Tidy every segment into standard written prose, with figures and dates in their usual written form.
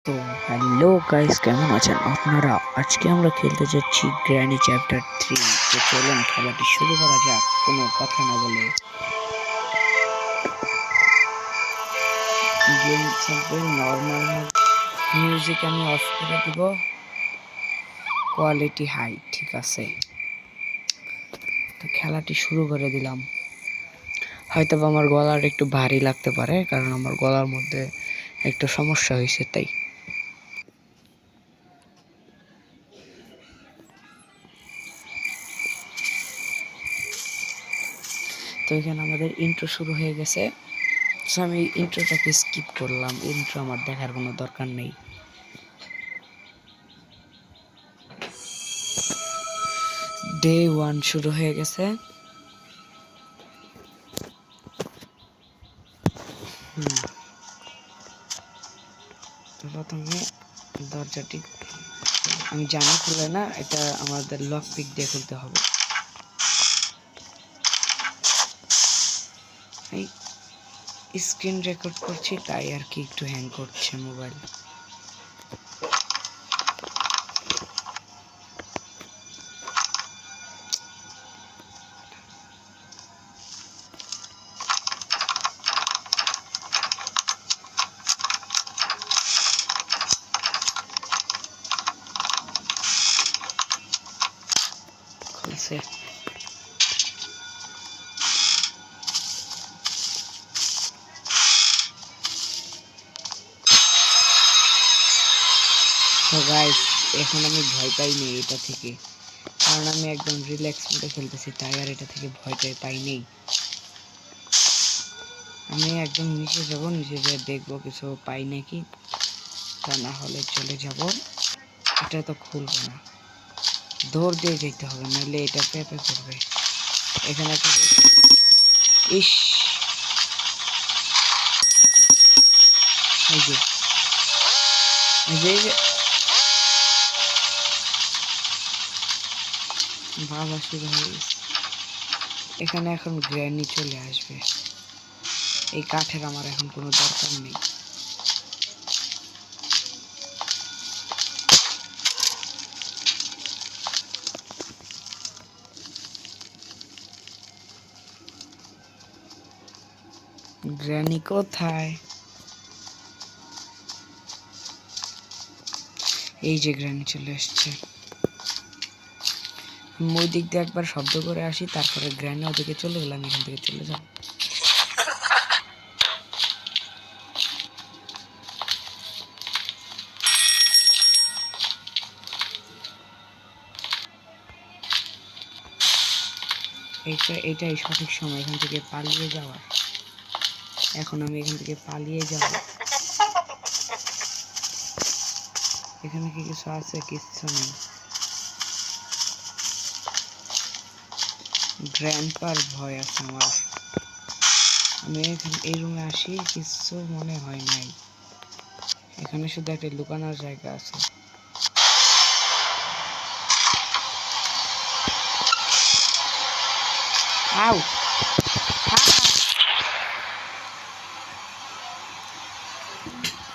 তো hello guys, কেমন আছেন আপনারা? আজকে আমরা খেলতে যাচ্ছি গ্র্যানি চ্যাপ্টার 3। তো চলুন খেলাটি শুরু করা যাক কোনো কথা না বলে। গেম থাকবে নর্মাল মোড, মিউজিক আমি অফ করে দিব, কোয়ালিটি হাই, ঠিক আছে। তো খেলাটি শুরু করে দিলাম। হয়তো আমার গলার একটু ভারী লাগতে পারে, কারণ আমার গলার মধ্যে একটু সমস্যা হয়েছে তাই। তো এখানে আমাদের ইন্ট্রো শুরু হয়ে গেছে। আমি ইন্ট্রোটাকে স্কিপ করলাম, ইন্ট্রো আমার দেখার কোনো দরকার নেই। ডে 1 শুরু হয়ে গেছে। প্রথমে দরজাটি আমি জানি খুলে না, এটা আমাদের লক পিক দিয়ে খুলতে হবে। এই স্ক্রিন রেকর্ড করছি তাই আর কি একটু হ্যাং করছে মোবাইল। খুলছে। তো গাইস, এখন আমি ভয় পাইনি এটা থেকে, কারণ আমি একদম রিল্যাক্স মোডে খেলতেছি, তাই আর এটা থেকে ভয়টাই পাইনি। আমি একদম নিচে যাব, নিচে যেয়ে দেখবো কিছু পাই নাকি, তা না হলে চলে যাব। এটা তো খুলবো না, দৌড় দিয়ে যেতে হবে, নাহলে এটা পেপে করবে। এখানে একটা ইস, এই যে বাবা শুরু হয়ে গেছে। এখানে এখন গ্র্যানি চলে আসবে। এই কাঠের আমার এখন কোনো দরকার নেই। গ্র্যানি কোথায়? এই যে গ্র্যানি চলে আসছে। ওই দিক দিয়ে একবার শব্দ করে আসি, তারপরে গ্র্যানি ওদিকে চলে গেলাম, এখান থেকে চলে যাও। এটাই সঠিক সময় এখান থেকে পালিয়ে যাওয়ার। এখন আমি এখান থেকে পালিয়ে যাব। এখানে কি কিছু আছে? কিচ্ছু নেই। গ্র্যান্ডপার ভয় আছে আমার। আমি এখানে এই রুমে আসি, কিছু মনে হয় নাই। এখানে শুধু একটা লুকানোর জায়গা আছে। আউ,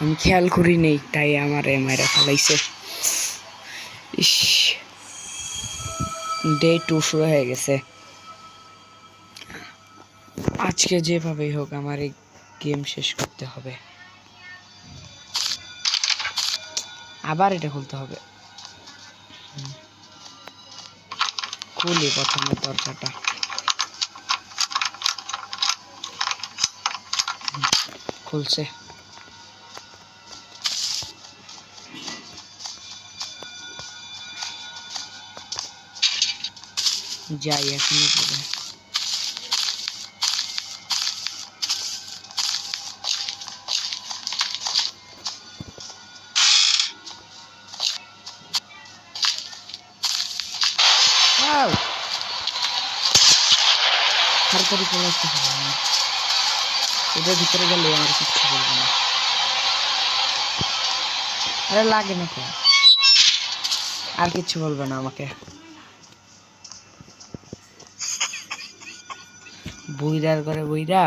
আমি খেয়াল করি নেই, তাই আমার মেরে ফেলাইছে। ইস, ডে 2 শুরু হয়ে গেছে। আজকে যেভাবেই হোক আমার এই গেম শেষ করতে হবে। আবার এটা খুলতে হবে। খুলি প্রথমে দরজাটা। খুলছে। যাই এখন উপরে। তাড়াতাড়ি চলে আসতে হবে আমার। এটার ভিতরে গেলে আমার কিচ্ছু বলবে না। আরে লাগে না, আর কিচ্ছু বলবে না আমাকে। বইরার করে বইরা।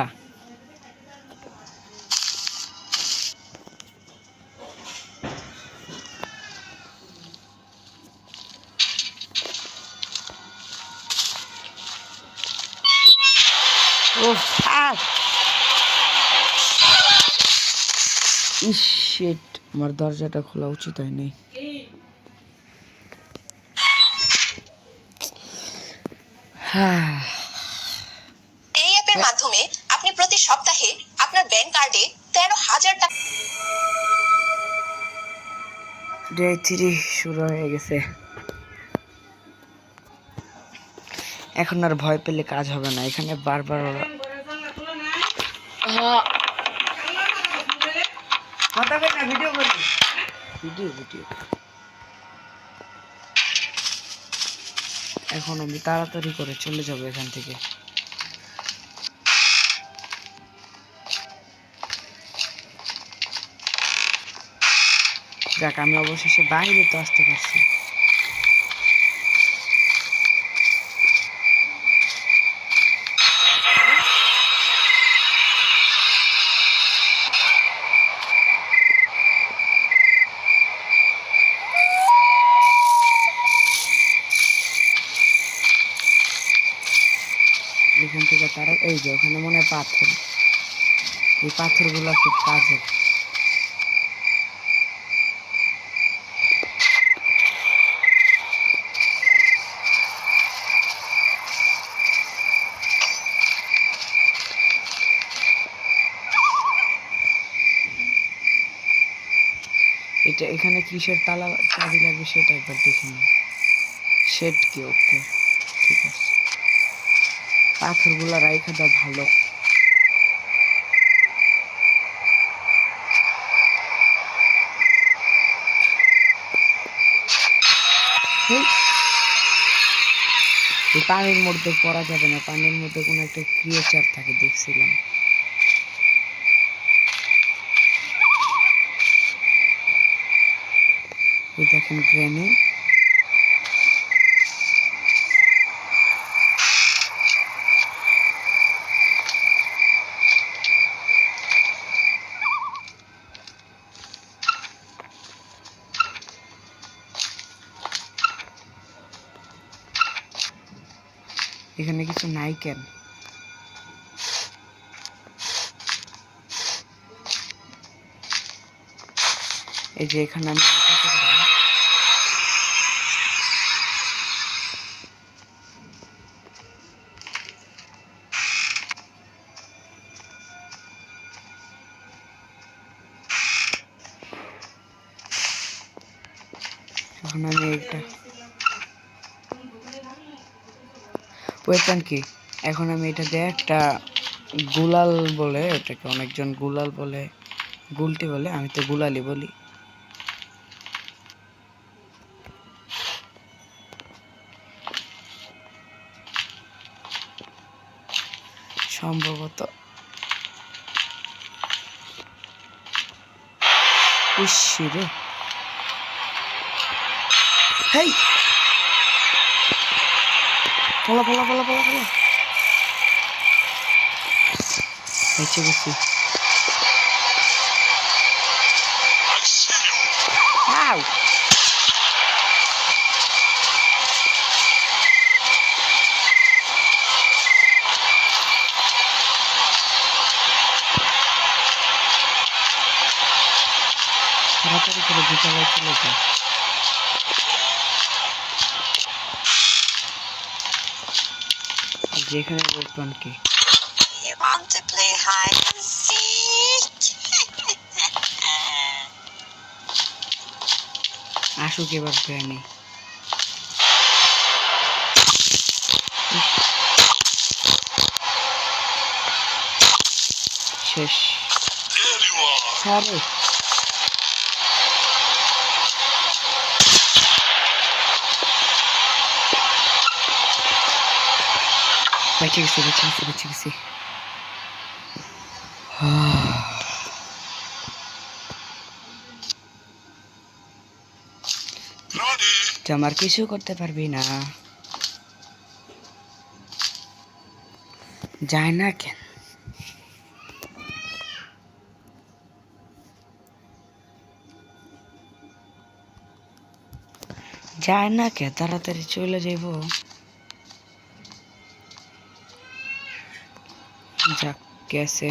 উফ ইস শিট, আমার দরজাটা খোলা উচিত হয়নি। এই অ্যাপের মাধ্যমে আপনি প্রতি সপ্তাহে আপনার ব্যাংক কার্ডে 13,000 টাকা। ডে 3 শুরু হয়ে গেছে। এখন আর ভয় পেলে কাজ হবে না। এখানে বারবার ভিডিও এখন আমি তাড়াতাড়ি করে চলে যাব এখান থেকে। যাক, আমি অবশেষে বাইরে তো আসতে পারছি। এখান থেকে তারা এই যে ওখানে মনে হয় পাথর, এই পাথরগুলো খুব কাজের। এটা এখানে কিসের তালা চাবি লাগবে সেটা একবার দেখে নিই। সেট কি? ওকে, ঠিক আছে। পাথরগুলো রাইখা দাও ভালো। এই পানির মধ্যে পড়া যাবে না, পানির মধ্যে কোনো একটা ক্রিয়েচার থাকে দেখছিলাম। এই দেখেন গ্রেনেড। এখানে কিছু নাই কেন? এই যে এখানে আমি দেখাতে পারি। এখন আমি এটা ওয়েপন কি, এখন আমি এটা দিয়ে একটা গুলাল বলে, এটাকে অনেকজন গুলাল বলে, গুলটি বলে, আমি তো গুলালি বলি। সম্ভবত রে। হেই পলা পলা পলা পলা পলা, বেঁচে গেছি। আউ তাড়াতাড়ি করে বিকালে চলে যায়। যেখানে বলতাম কি You want to play hide and seek? আসুক এবার প্রাণী। শেষ। আরে বেঁচে গেছি, বেঁচে গেছি, বেঁচে গেছি। আমার কিছু করতে পারবি না। যায় না কেন? যায় না কে? তাড়াতাড়ি চলে যাইব। গেছে।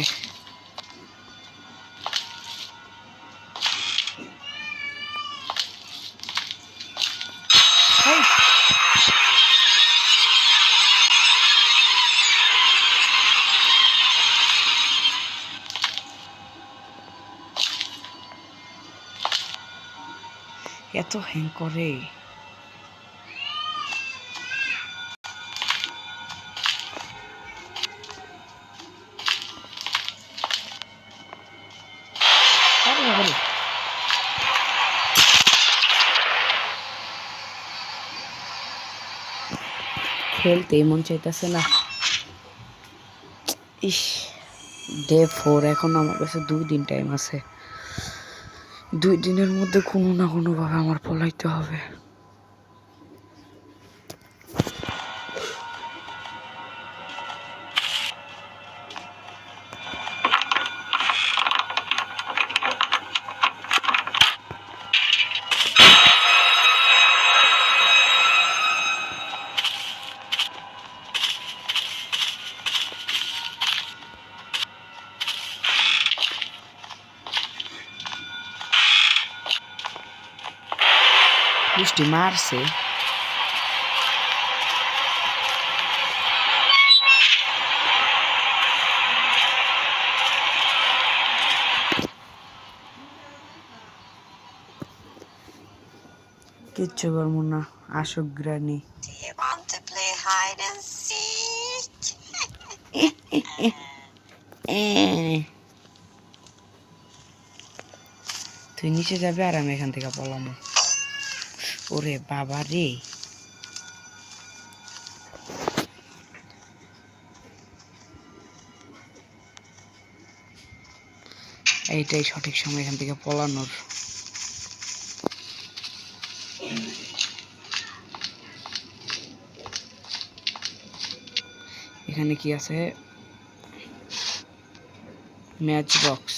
এই, এত হ্যাং করে। আরে বাবারে, খেলতেই মন চাইতেছে না। ইস, ডে 4, এখন আমার কাছে 2 দিন টাইম আছে। 2 দিনের মধ্যে কোনো না কোনো ভাবে আমার পলাইতে হবে। বৃষ্টি মারছে। কিচ্ছু করবো না, আসুক granny. Do you want to play hide and seek? তুই নিচে যাবে আর আমি এখান থেকে পলামো। ওরে বাবা রে, এইটাই সঠিক সময় এখান থেকে পলানোর। এখানে কি আছে? Match box.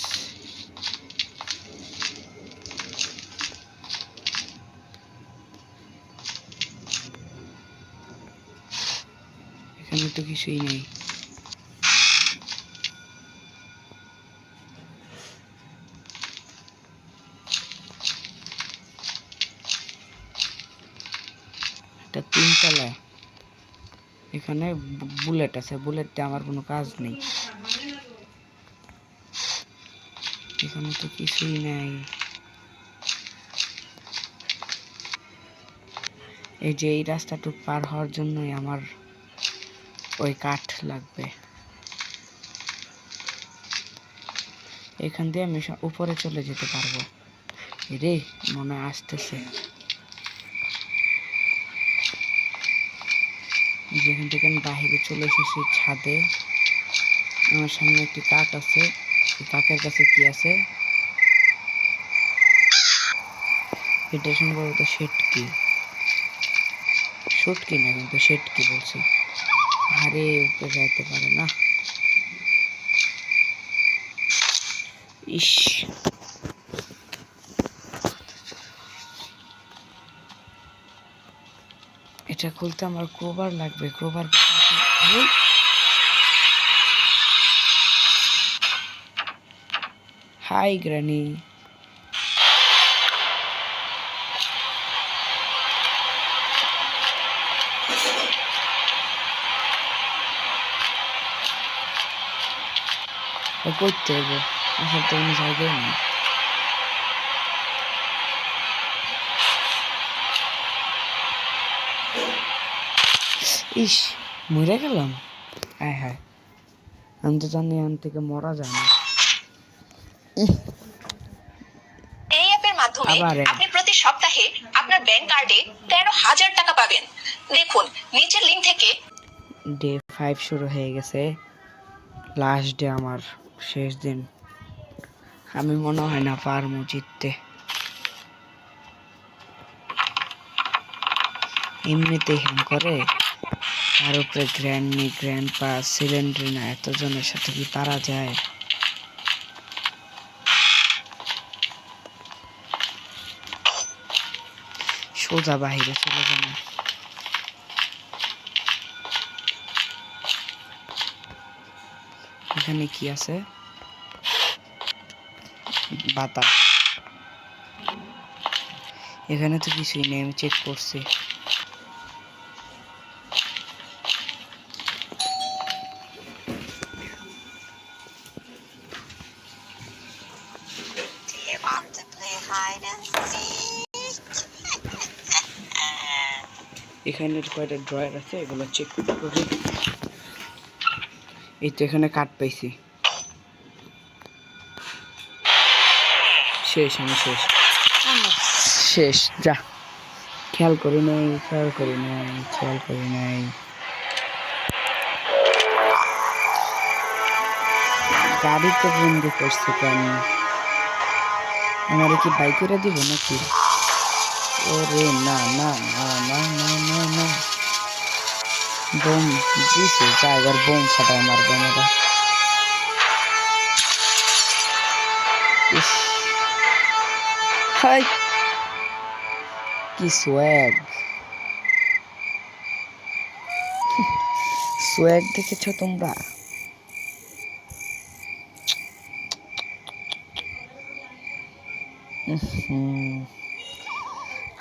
এখানে তো কিছুই নেই। এটা 3 তলা। এখানে বুলেট আছে, বুলেটটা আমার কোনো কাজ নেই। এখানে তো কিছুই নাই। এই যে এই রাস্তাটুক পার হওয়ার জন্যই আমার ওই কাঠ লাগবে। এখান দিয়ে আমি উপরে চলে যেতে পারবো। রে, মনে আসতেছে যেখান থেকে আমি বাহিরে চলে এসেছি ছাদে। আমার সামনে একটি কাক আছে। কাকের কাছে কি আছে? এটা সম্ভবত সেটকি। শুটকি না, কিন্তু সেটকি বলছি। আরে উপরে যাইতে পারে না। ইস, এটা খুলতে আমার ক্রোবার লাগবে। ক্রোবার হাই গ্রানি। করতে হবে, আসার তো কোনো জায়গায় নেই। ইস, মরে গেলাম। হ্যাঁ হ্যাঁ, আমি তো জানি এখান থেকে মরা যায় না। এই অ্যাপের মাধ্যমে আবার আপনি প্রতি সপ্তাহে আপনার ব্যাংক কার্ডে 13,000 টাকা পাবেন। দেখুন নিচের লিংক থেকে। ডে 5 শুরু হয়ে গেছে। লাস্ট ডে, আমার শেষ দিন। আমি মনে হয় না পারবো জিততে। এমনিতেই হ্যাং করে, তার উপরে গ্র্যান্ডনি, গ্র্যান্ডপা, সিলিন্ড্রিনা, এতজনের সাথে কি পারা যায়? সোজা বাহিরে চলে যাবে। এখানে কি আছে? বাতাস। এখানে তো কিছুই নেই, আমি চেক করছি। Do you want to play hide and seek? এখানে কয়টা ড্রয়ার আছে, এগুলো চেক করি। এই তো এখানে কাঠ পাইছি। শেষ, আমি শেষ। শেষ, যা। খেয়াল করি নাই, খেয়াল করি নাই, খেয়াল করি নাই। গাড়ি তো বন্ধু করছে কেন? আমার কি বাইকেরা দিব নাকি? ওরে না না না না না না না, বোম দিছে, যা এবার বোম ফাটায় মারবো আমরা। ইস, হাই কি সোয়াগ, সোয়াগ দেখেছো তোমরা?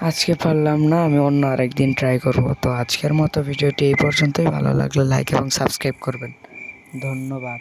আজকে পারলাম না, আমি অন্য আরেকদিন ট্রাই করব। তো আজকের মতো ভিডিওটি এই পর্যন্তই। ভালো লাগলে লাইক এবং সাবস্ক্রাইব করবেন। ধন্যবাদ।